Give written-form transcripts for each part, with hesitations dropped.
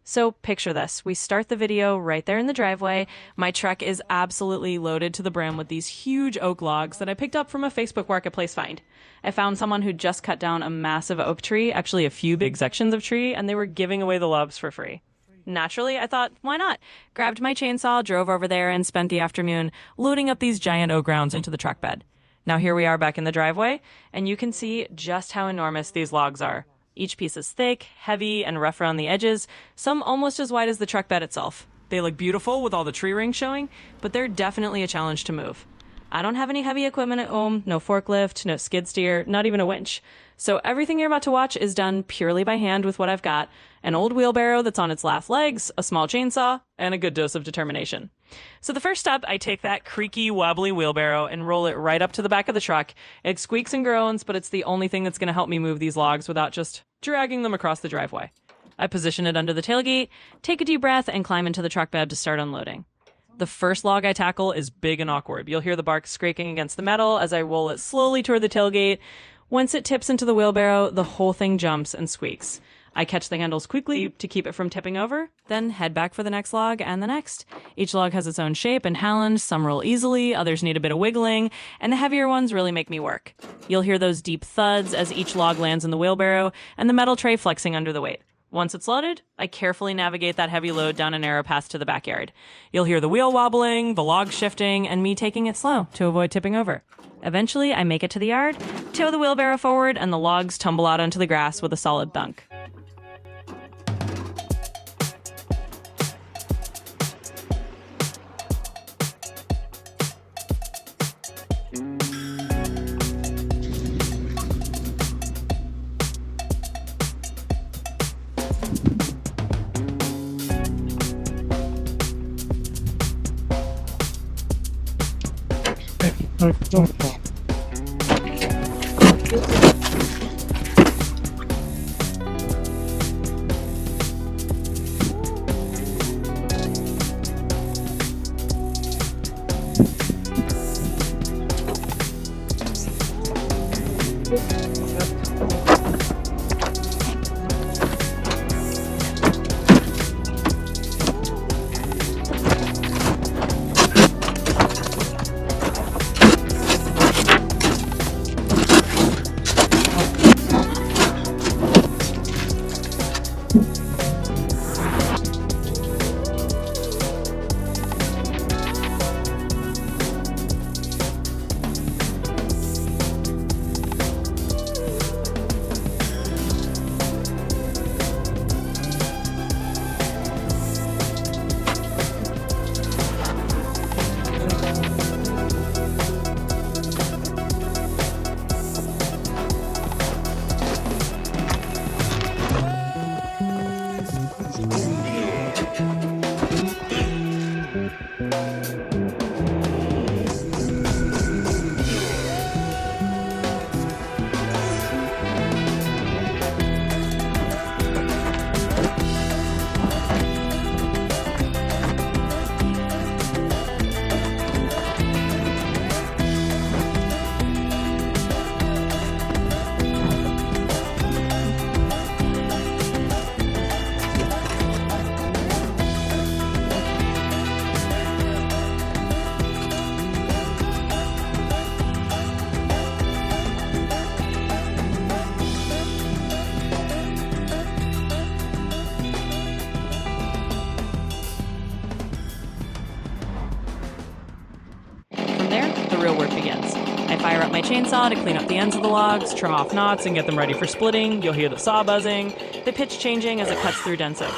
So picture this. We start the video right there in the driveway. My truck is absolutely loaded to the brim with these huge oak logs that I picked up from a Facebook Marketplace find. I found someone who just cut down a massive oak tree, actually a few big sections of tree, and they were giving away the logs for free. Naturally, I thought, why not? Grabbed my chainsaw, drove over there, and spent the afternoon loading up these giant oak rounds into the truck bed. Now here we are back in the driveway, and you can see just how enormous these logs are. Each piece is thick, heavy, and rough around the edges, some almost as wide as the truck bed itself. They look beautiful with all the tree rings showing, but they're definitely a challenge to move. I don't have any heavy equipment at home, no forklift, no skid steer, not even a winch. So everything you're about to watch is done purely by hand with what I've got: an old wheelbarrow that's on its last legs, a small chainsaw, and a good dose of determination. So the first step, I take that creaky, wobbly wheelbarrow and roll it right up to the back of the truck. It squeaks and groans, but it's the only thing that's going to help me move these logs without just dragging them across the driveway. I position it under the tailgate, take a deep breath, and climb into the truck bed to start unloading. The first log I tackle is big and awkward. You'll hear the bark scraping against the metal as I roll it slowly toward the tailgate. Once it tips into the wheelbarrow, the whole thing jumps and squeaks. I catch the handles quickly to keep it from tipping over, then head back for the next log and the next. Each log has its own shape and halland. Some roll easily, others need a bit of wiggling, and the heavier ones really make me work. You'll hear those deep thuds as each log lands in the wheelbarrow and the metal tray flexing under the weight. Once it's loaded, I carefully navigate that heavy load down a narrow path to the backyard. You'll hear the wheel wobbling, the log shifting, and me taking it slow to avoid tipping over. Eventually, I make it to the yard, tow the wheelbarrow forward, and the logs tumble out onto the grass with a solid thunk. Real work begins. I fire up my chainsaw to clean up the ends of the logs, trim off knots, and get them ready for splitting. You'll hear the saw buzzing, the pitch changing as it cuts through dense oak.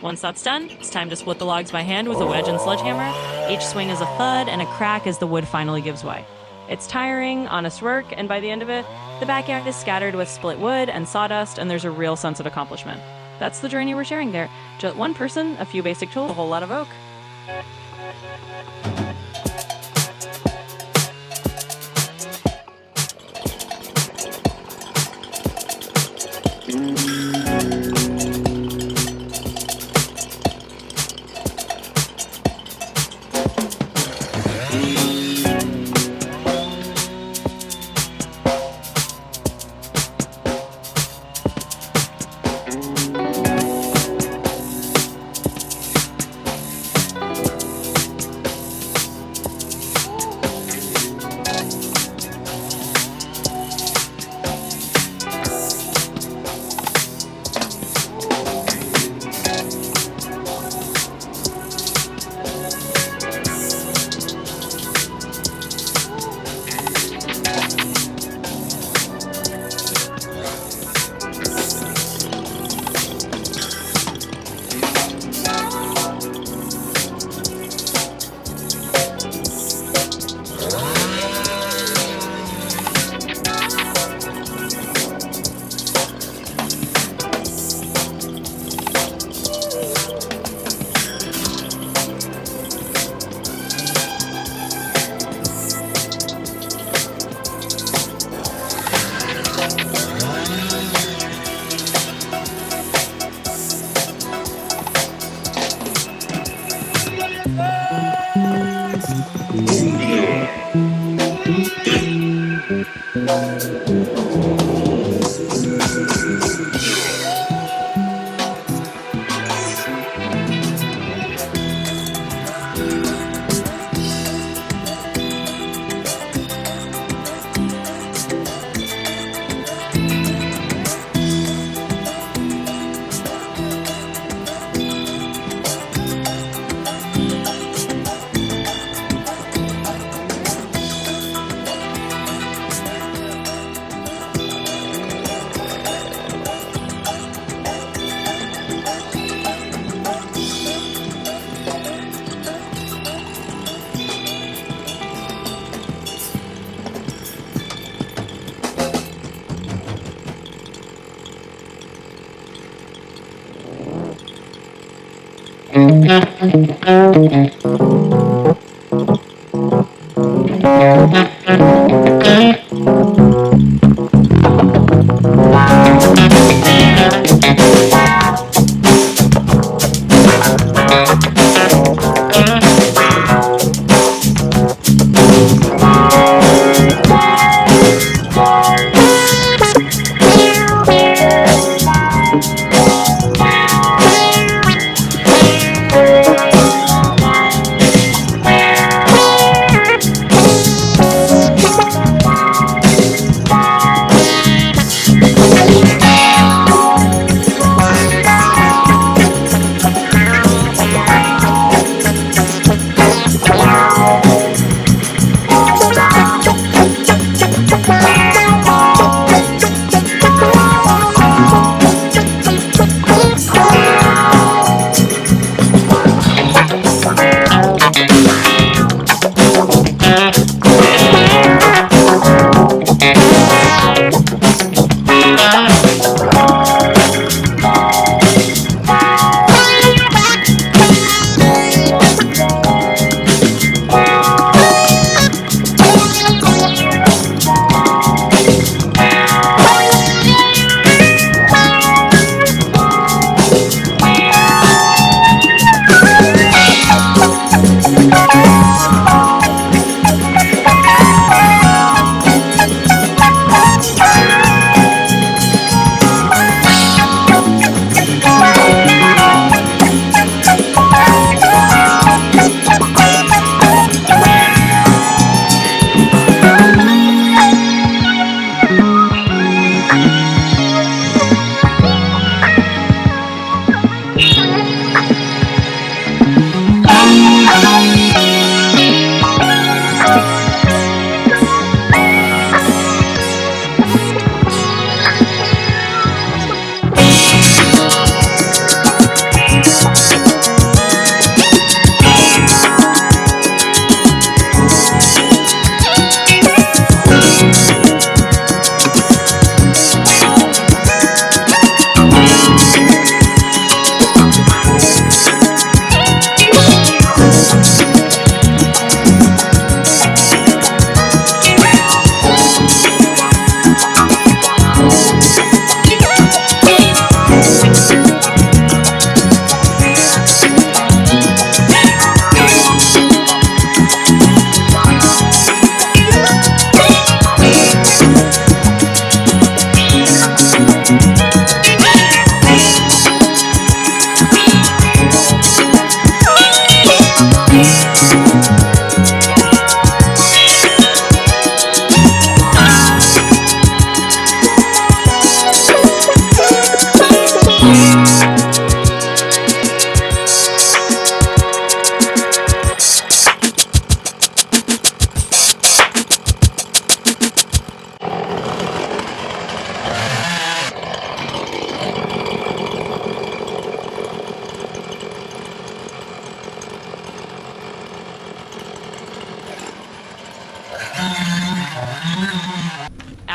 Once that's done, it's time to split the logs by hand with a wedge and sledgehammer. Each swing is a thud and a crack as the wood finally gives way. It's tiring, honest work, and by the end of it, the backyard is scattered with split wood and sawdust, and there's a real sense of accomplishment. That's the journey we're sharing there. Just one person, a few basic tools, a whole lot of oak.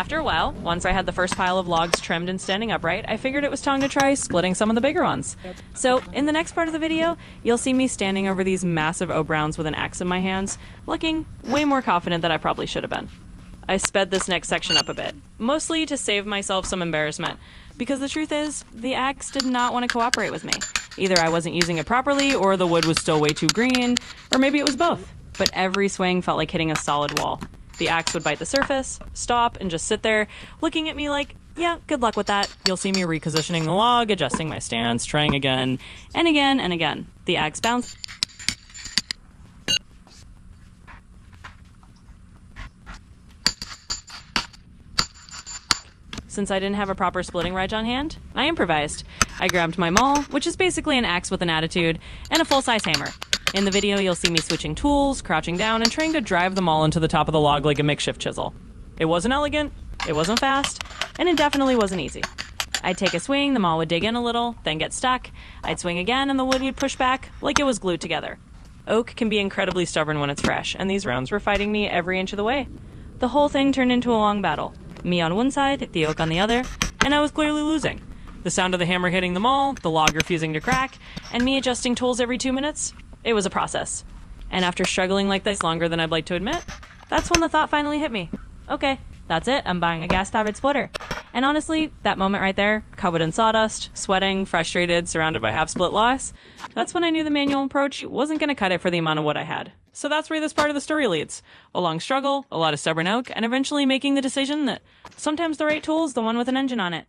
After a while, once I had the first pile of logs trimmed and standing upright, I figured it was time to try splitting some of the bigger ones. So, in the next part of the video, you'll see me standing over these massive oak browns with an axe in my hands, looking way more confident than I probably should have been. I sped this next section up a bit, mostly to save myself some embarrassment, because the truth is, the axe did not want to cooperate with me. Either I wasn't using it properly, or the wood was still way too green, or maybe it was both. But every swing felt like hitting a solid wall. The axe would bite the surface, stop, and just sit there, looking at me like, yeah, good luck with that. You'll see me repositioning the log, adjusting my stance, trying again, and again, and again. The axe bounced. Since I didn't have a proper splitting wedge on hand, I improvised. I grabbed my Maul, which is basically an axe with an attitude, and a full-size hammer. In the video, you'll see me switching tools, crouching down, and trying to drive the Maul into the top of the log like a makeshift chisel. It wasn't elegant, it wasn't fast, and it definitely wasn't easy. I'd take a swing, the Maul would dig in a little, then get stuck. I'd swing again, and the wood would push back like it was glued together. Oak can be incredibly stubborn when it's fresh, and these rounds were fighting me every inch of the way. The whole thing turned into a long battle. Me on one side, the oak on the other, and I was clearly losing. The sound of the hammer hitting the Maul, the log refusing to crack, and me adjusting tools every 2 minutes, it was a process. And after struggling like this longer than I'd like to admit, that's when the thought finally hit me. Okay, that's it, I'm buying a gas-powered splitter. And honestly, that moment right there, covered in sawdust, sweating, frustrated, surrounded by half-split logs, that's when I knew the manual approach wasn't going to cut it for the amount of wood I had. So that's where this part of the story leads. A long struggle, a lot of stubborn oak, and eventually making the decision that sometimes the right tool is the one with an engine on it.